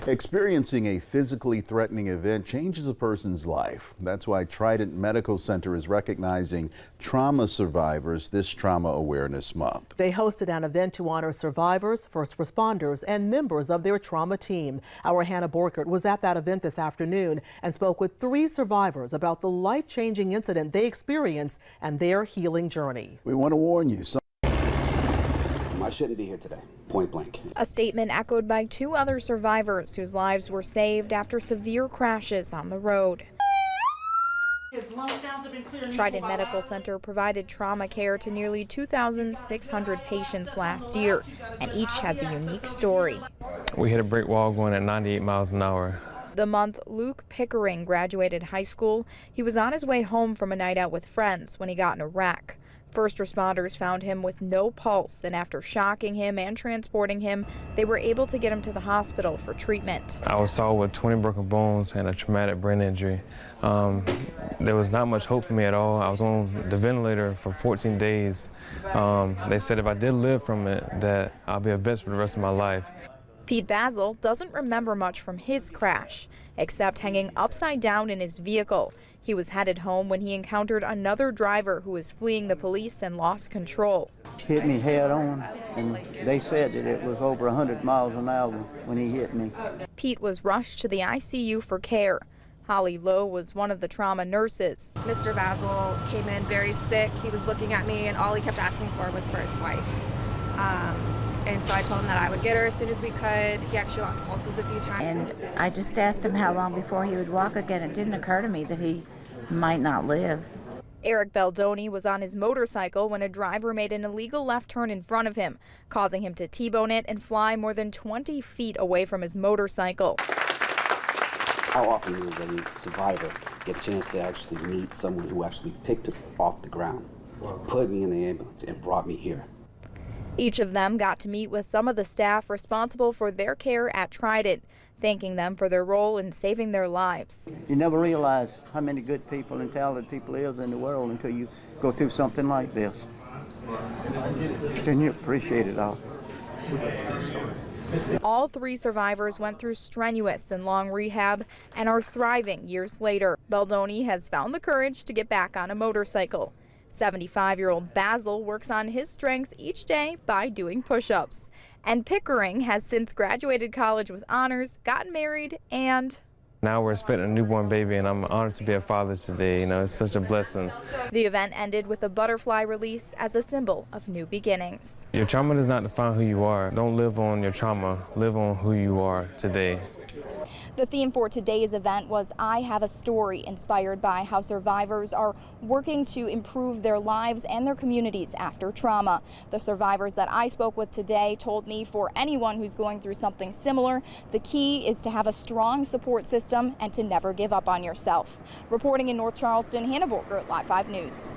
Experiencing a physically threatening event changes a person's life. That's why Trident Medical Center is recognizing trauma survivors this Trauma Awareness Month. They hosted an event to honor survivors, first responders, and members of their trauma team. Our Hannah Borkert was at that event this afternoon and spoke with 3 survivors about the life-changing incident they experienced and their healing journey. We want to warn you. I shouldn't be here today, point blank. A statement echoed by 2 other survivors whose lives were saved after severe crashes on the road. Trident Medical Center provided trauma care to nearly 2,600 patients last year, and each has a unique story. We hit a brick wall going at 98 miles an hour. The month Luke Pickering graduated high school, he was on his way home from a night out with friends when he got in a wreck. First responders found him with no pulse, and after shocking him and transporting him, they were able to get him to the hospital for treatment. I was saw with 20 broken bones and a traumatic brain injury. There was not much hope for me at all. I was on the ventilator for 14 days. They said if I did live from it, that I'll be a vet for the rest of my life. Pete Basil doesn't remember much from his crash, except hanging upside down in his vehicle. He was headed home when he encountered another driver who was fleeing the police and lost control. Hit me head on, and they said that it was over 100 miles an hour when he hit me. Pete was rushed to the ICU for care. Holly Lowe was one of the trauma nurses. Mr. Basil came in very sick. He was looking at me, and all he kept asking for was for his wife. And so I told him that I would get her as soon as we could. He actually lost pulses a few times. And I just asked him how long before he would walk again. It didn't occur to me that he might not live. Eric Baldoni was on his motorcycle when a driver made an illegal left turn in front of him, causing him to T-bone it and fly more than 20 feet away from his motorcycle. How often does a survivor get a chance to actually meet someone who actually picked him off the ground, put me in the ambulance, and brought me here? Each of them got to meet with some of the staff responsible for their care at Trident, thanking them for their role in saving their lives. You never realize how many good people and talented people is in the world until you go through something like this. Then you appreciate it all. All 3 survivors went through strenuous and long rehab and are thriving years later. Baldoni has found the courage to get back on a motorcycle. 75-year-old Basil works on his strength each day by doing push-ups. And Pickering has since graduated college with honors, gotten married, and now we're expecting a newborn baby, and I'm honored to be a father today. You know, it's such a blessing. The event ended with a butterfly release as a symbol of new beginnings. Your trauma does not define who you are. Don't live on your trauma. Live on who you are today. The theme for today's event was I Have a Story, inspired by how survivors are working to improve their lives and their communities after trauma. The survivors that I spoke with today told me for anyone who's going through something similar, the key is to have a strong support system and to never give up on yourself. Reporting in North Charleston, Hannah Borkert, Live 5 News.